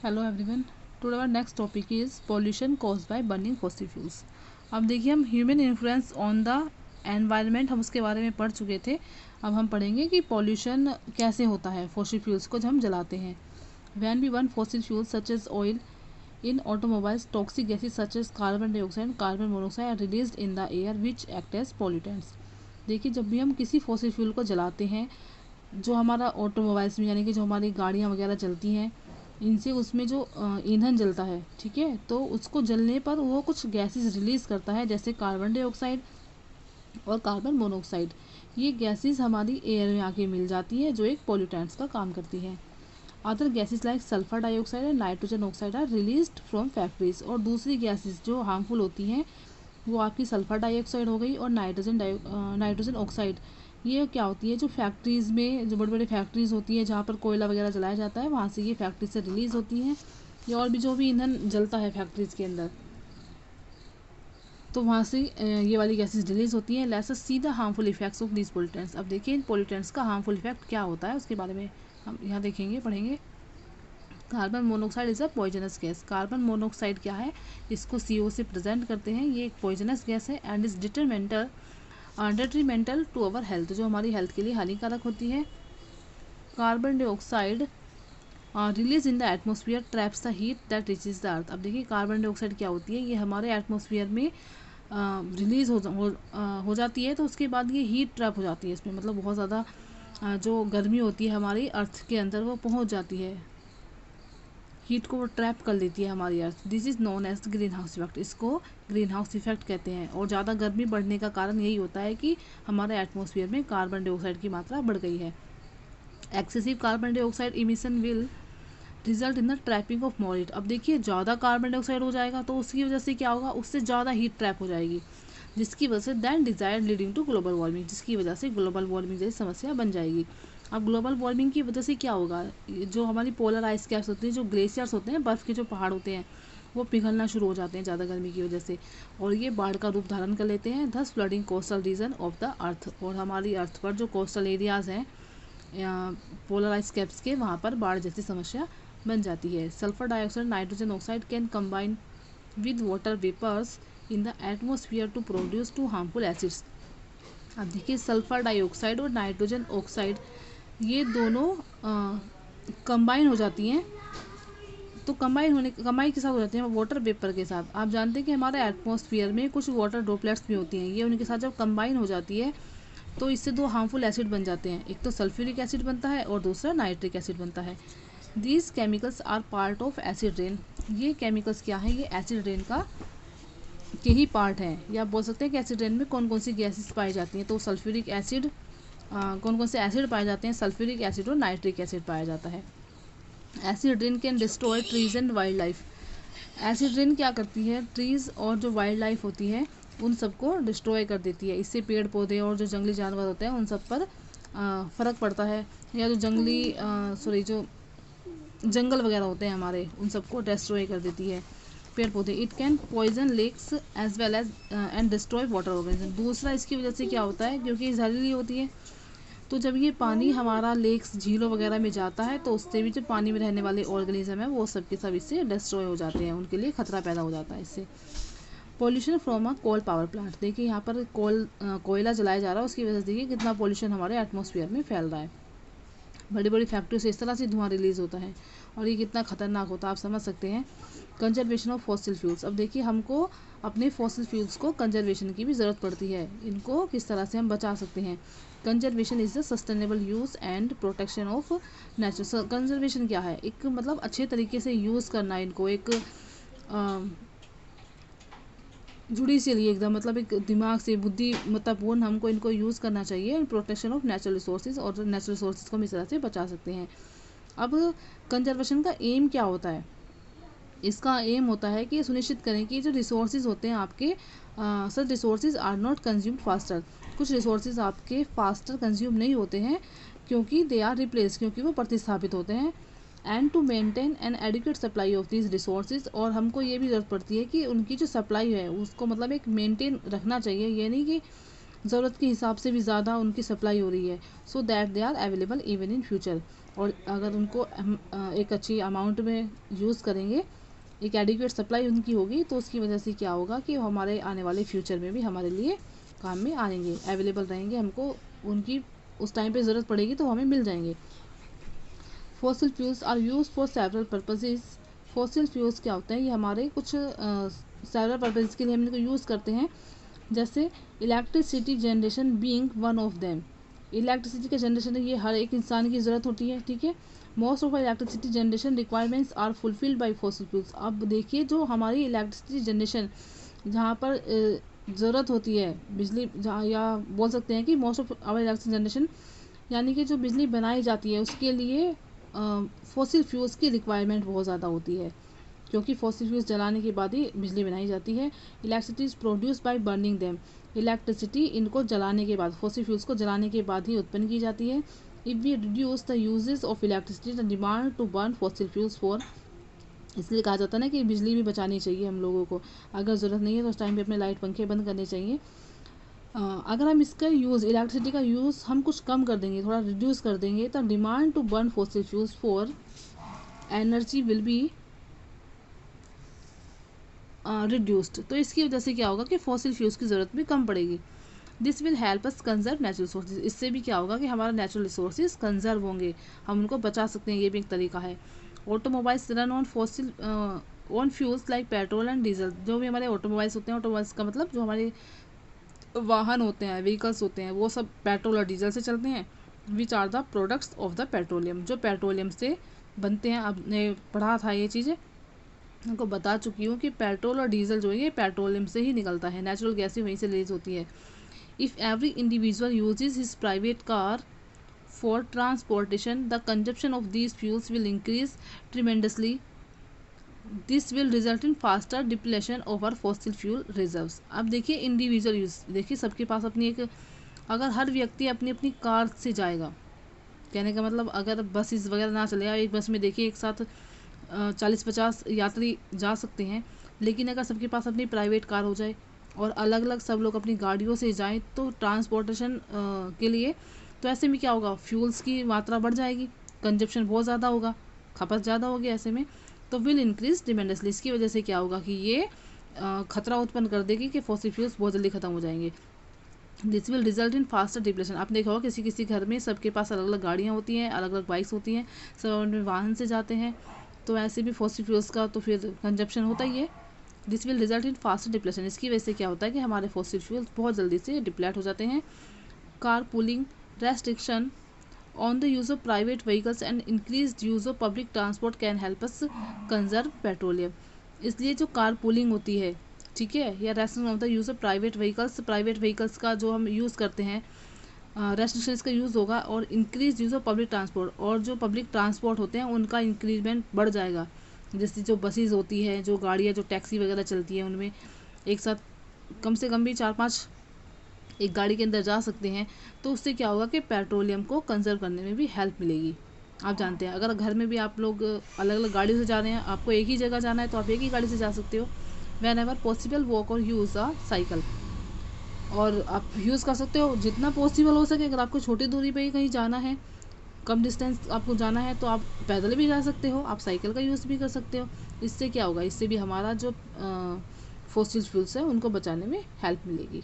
Hello everyone, today our next topic is pollution caused by burning fossil fuels. अब देखिए, हम human influence on the environment हम उसके बारे में पढ़ चुके थे। अब हम पढ़ेंगे कि पॉल्यूशन कैसे होता है फॉसिल फ्यूल्स को जब हम जलाते हैं। When we burn fossil fuels such as oil in automobiles, toxic gases such as carbon dioxide, carbon monoxide are released in the air which act as pollutants. देखिए, जब भी हम किसी फॉसिल फ्यूल को जलाते हैं, जो हमारा ऑटोमोबाइल्स में यानी कि जो हमारी गाड़ियाँ वगैरह चलती हैं, इनसे उसमें जो ईंधन जलता है, ठीक है, तो उसको जलने पर वो कुछ गैसेस रिलीज़ करता है, जैसे कार्बन डाइऑक्साइड और कार्बन मोनोऑक्साइड। ये गैसेस हमारी एयर में आके मिल जाती है, जो एक पॉल्यूटेंट्स का काम करती है। Other gases like sulphur dioxide and nitrogen oxide are released from factories. और दूसरी गैसेस जो हार्मफुल होती हैं वो आपकी सल्फर डाइऑक्साइड हो गई और नाइट्रोजन ऑक्साइड। ये क्या होती है, जो फैक्ट्रीज़ में, जो बड़ी बड़ी फैक्ट्रीज़ होती है जहाँ पर कोयला वगैरह जलाया जाता है, वहाँ से ये फैक्ट्री से रिलीज़ होती हैं। या और भी जो भी ईंधन जलता है फैक्ट्रीज़ के अंदर, तो वहाँ से ये वाली गैसेस रिलीज़ होती हैं। Let's see the harmful effects of this pollutants. अब देखिए, इन पोल्यूटेंट्स का हार्मफुल इफेक्ट क्या होता है उसके बारे में हम यहाँ देखेंगे, पढ़ेंगे। Carbon monoxide is a poisonous gas. Carbon monoxide क्या है, इसको CO से प्रेजेंट करते हैं। ये एक पॉइजनस गैस है and is detrimental to our health, जो हमारी हेल्थ के लिए हानिकारक होती है। Carbon dioxide release in the atmosphere traps the heat that reaches the earth. अब देखिए, कार्बन डाइऑक्साइड क्या होती है, ये हमारे एटमोसफियर में रिलीज हो जाती है, तो उसके बाद ये हीट ट्रैप हो जाती है इसमें, मतलब बहुत ज़्यादा जो गर्मी होती है हमारी अर्थ के अंदर वो पहुंच जाती है, हीट को वो ट्रैप कर लेती है हमारी earth. This is known as green house effect. इसको ग्रीन हाउस इफेक्ट कहते हैं। और ज़्यादा गर्मी बढ़ने का कारण यही होता है कि हमारे एटमॉस्फेयर में कार्बन डाइऑक्साइड की मात्रा बढ़ गई है। Excessive carbon dioxide emission will result in the trapping of more heat. अब देखिए, ज़्यादा कार्बन डाइऑक्साइड हो जाएगा तो उसकी वजह से क्या होगा, उससे ज़्यादा हीट ट्रैप हो जाएगी, जिसकी वजह से than desired leading to global warming, जिसकी वजह से ग्लोबल वार्मिंग जैसी समस्या बन जाएगी। अब ग्लोबल वार्मिंग की वजह से क्या होगा, जो हमारी पोलर आइस कैप्स होती हैं, जो ग्लेशियर्स होते हैं, बर्फ़ के जो पहाड़ होते हैं, वो पिघलना शुरू हो जाते हैं ज़्यादा गर्मी की वजह से, और ये बाढ़ का रूप धारण कर लेते हैं। Thus flooding coastal region of the earth. और हमारी अर्थ पर जो कोस्टल एरियाज़ हैं पोलर आइस कैप्स के, वहाँ पर बाढ़ जैसी समस्या बन जाती है। Sulphur dioxide nitrogen oxide can combine with water vapours in the atmosphere to produce two harmful acids. अब देखिए, सल्फर डाइऑक्साइड और नाइट्रोजन ऑक्साइड ये दोनों कंबाइन हो जाती हैं। तो कंबाइन के साथ हो जाती हैं वाटर वेपर के साथ। आप जानते हैं कि हमारे एटमॉस्फेयर में कुछ वाटर ड्रॉपलेट्स भी होती हैं, ये उनके साथ जब कंबाइन हो जाती है तो इससे दो हार्मफुल एसिड बन जाते हैं। एक तो सल्फ्यूरिक एसिड बनता है और दूसरा नाइट्रिक एसिड बनता है। These chemicals are part of acid rain. ये केमिकल्स क्या है, ये एसिड रेन का के ही पार्ट हैं। या आप बोल सकते हैं कि एसिड रेन में कौन कौन सी गैसेस पाई जाती हैं। तो सल्फ्यूरिक एसिड, कौन कौन से एसिड पाए जाते हैं, सल्फ्यूरिक एसिड और नाइट्रिक एसिड पाया जाता है। Acid rain can destroy trees and wild life. Acid rain क्या करती है, ट्रीज और जो वाइल्ड लाइफ होती है उन सबको डिस्ट्रॉय कर देती है। इससे पेड़ पौधे और जो जंगली जानवर होते हैं उन सब पर फ़र्क पड़ता है। या जो जो जंगल वगैरह होते हैं हमारे, उन सबको डिस्ट्रॉय कर देती है पेड़ पौधे। It can poison lakes as well as and destroy water organism. दूसरा, इसकी वजह से क्या होता है, क्योंकि जहरीली होती है, तो जब ये पानी हमारा लेक्स झीलों वगैरह में जाता है तो उससे भी जो पानी में रहने वाले ऑर्गेनिज्म है वो सब के सब इससे डिस्ट्रॉय हो जाते हैं, उनके लिए खतरा पैदा हो जाता है इससे। Pollution from a coal power plant. देखिए, यहाँ पर कोयला जलाया जा रहा है, उसकी वजह से देखिए कितना पॉल्यूशन हमारे एटमॉस्फेयर में फैल रहा है। बड़ी बड़ी फैक्ट्रियों से इस तरह से धुआं रिलीज होता है और ये कितना खतरनाक होता है आप समझ सकते हैं। Conservation of fossil fuels. अब देखिए, हमको अपने फॉसिल फ्यूल्स को कंजर्वेशन की भी ज़रूरत पड़ती है। इनको किस तरह से हम बचा सकते हैं। Conservation is the sustainable use and protection of natural. Conservation क्या है, एक मतलब अच्छे तरीके से यूज़ करना है इनको, एक जुड़ी से लिए एकदम, मतलब एक दिमाग से बुद्धिमत्तापूर्ण हमको इनको यूज़ करना चाहिए। प्रोटेक्शन ऑफ नेचुरल रिसोर्सेज, और नेचुरल रिसोर्सेज को हम इस तरह से बचा सकते हैं। अब कंजर्वेशन का एम क्या होता है, इसका एम होता है कि सुनिश्चित करें कि जो रिसोर्सेज होते हैं आपके, such resources are not consumed faster. कुछ रिसोर्सेज आपके फास्टर कंज्यूम नहीं होते हैं क्योंकि दे आर रिप्लेस, क्योंकि वो प्रतिस्थापित होते हैं। And to maintain an adequate supply of these resources. और हमको ये भी ज़रूरत पड़ती है कि उनकी जो सप्लाई है उसको मतलब एक मेंटेन रखना चाहिए। ये नहीं कि ज़रूरत के हिसाब से भी ज़्यादा उनकी सप्लाई हो रही है, so that they are available even in future. और अगर उनको हम एक अच्छी अमाउंट में यूज़ करेंगे, एक एडिक्वेट सप्लाई उनकी होगी, तो उसकी वजह से क्या होगा कि वो हमारे आने वाले फ्यूचर में भी हमारे लिए काम में आएंगे, अवेलेबल रहेंगे, हमको उनकी उस टाइम पे ज़रूरत पड़ेगी तो हमें मिल जाएंगे। Fossil fuels are use for several purposes. Fossil fuels क्या होते हैं, ये हमारे कुछ सेवरल पर्पज के लिए हम इनको यूज़ करते हैं, जैसे electricity generation being one of them. Electricity का जनरेशन है, ये हर एक इंसान की ज़रूरत होती है, ठीक है। Most of electricity generation requirements are fulfilled by fossil fuels. अब देखिए जो हमारी इलेक्ट्रिसिटी जनरेशन जहाँ पर ज़रूरत होती है बिजली, जहाँ या बोल सकते हैं कि most of our electricity generation, यानी कि जो बिजली बनाई जाती है उसके लिए फॉसिल फ्यूल्स की रिक्वायरमेंट बहुत ज़्यादा होती है, क्योंकि फॉसिल फ्यूल्स जलाने के बाद ही बिजली बनाई जाती है। Electricity is produce by burning them. Electricity इनको जलाने के बाद, फॉसिल फ्यूल्स को जलाने के बाद ही उत्पन्न की जाती है। If we reduce the uses of electricity the demand to burn fossil fuels for, इसलिए कहा जाता है ना कि बिजली भी बचानी चाहिए हम लोगों को, अगर ज़रूरत नहीं है तो उस टाइम पे अपने लाइट पंखे बंद करने चाहिए। अगर हम इसका यूज़, इलेक्ट्रिसिटी का यूज़ हम कुछ कम कर देंगे, थोड़ा रिड्यूस कर देंगे, तो demand to burn fossil fuels for energy will be reduced. तो इसकी वजह से क्या होगा कि फॉसिल फ्यूल्स की ज़रूरत भी कम पड़ेगी। This will help us conserve natural resources. इससे भी क्या होगा कि हमारा नेचुरल रिसोर्सेज कंजर्व होंगे, हम उनको बचा सकते हैं, ये भी एक तरीका है। Automobiles run on fossil on fuels like petrol and diesel. जो भी हमारे ऑटोमोबाइल्स होते हैं, ऑटोमोबाइल्स का मतलब जो हमारे वाहन होते हैं, व्हीकल्स होते हैं, वो सब पेट्रोल और डीजल से चलते हैं। Which are the products of the petroleum, जो पेट्रोलियम से बनते हैं। आपने पढ़ा था ये चीज़ें, उनको बता चुकी हूँ कि पेट्रोल और डीजल जो है ये पेट्रोलियम से ही निकलता है, नेचुरल गैस ही वहीं से रिलीज होती है। If every individual uses his private car for transportation the consumption of these fuels will increase tremendously. This will result in faster depletion of our fossil fuel reserves. अब देखिए इंडिविजुअल यूज, देखिए सबके पास अपनी एक, अगर हर व्यक्ति अपनी अपनी कार से जाएगा, कहने का मतलब अगर बसेस वगैरह ना चले, एक बस में देखिए एक साथ 40-50 यात्री जा सकते हैं, लेकिन अगर सबके पास अपनी प्राइवेट कार हो जाए और अलग अलग सब लोग अपनी गाड़ियों से जाएं तो ट्रांसपोर्टेशन के लिए, तो ऐसे में क्या होगा, फ्यूल्स की मात्रा बढ़ जाएगी, कंजप्शन बहुत ज़्यादा होगा, खपत ज़्यादा होगी, ऐसे में तो विल इंक्रीज ट्रिमेंडसली। इसकी वजह से क्या होगा कि ये खतरा उत्पन्न कर देगी कि फॉसिल फ्यूल्स बहुत जल्दी खत्म हो जाएंगे। This will result in faster depletion. आपने देखा होगा किसी किसी घर में सबके पास अलग अलग गाड़ियाँ होती हैं, अलग अलग बाइक्स होती हैं, सब अपने वाहन से जाते हैं, तो ऐसे भी फॉसिल फ्यूल्स का तो फिर कंजप्शन होता ही है। This will result in faster depletion. इसकी वजह से क्या होता है कि हमारे फॉसिल फ्यूल्स बहुत जल्दी से डिप्लेट हो जाते हैं। Car pooling restriction on the use of private vehicles and increase use of public transport can help us conserve petroleum. इसलिए जो कार पूलिंग होती है, ठीक है, या restriction of the use of private vehicles का जो हम यूज़ करते हैं, रेस्ट्रिक्शन इसका यूज़ होगा, और increase use of public transport, और जो पब्लिक ट्रांसपोर्ट होते हैं उनका इंक्रीजमेंट बढ़ जाएगा। जैसे जो बसेस होती है, जो गाड़ियाँ, जो टैक्सी वगैरह चलती है, उनमें एक साथ कम से कम भी 4-5 एक गाड़ी के अंदर जा सकते हैं, तो उससे क्या होगा कि पेट्रोलियम को कंजर्व करने में भी हेल्प मिलेगी। आप जानते हैं अगर घर में भी आप लोग अलग अलग गाड़ियों से जा रहे हैं, आपको एक ही जगह जाना है तो आप एक ही गाड़ी से जा सकते हो। वैन एवर पॉसिबल वॉक और यूज़ अ साइकिल, और आप यूज़ कर सकते हो जितना पॉसिबल हो सके। अगर आपको छोटी दूरी पे ही कहीं जाना है, कम डिस्टेंस आपको जाना है, तो आप पैदल भी जा सकते हो, आप साइकिल का यूज़ भी कर सकते हो। इससे क्या होगा, इससे भी हमारा जो फॉसिल फ्यूल्स है उनको बचाने में हेल्प मिलेगी।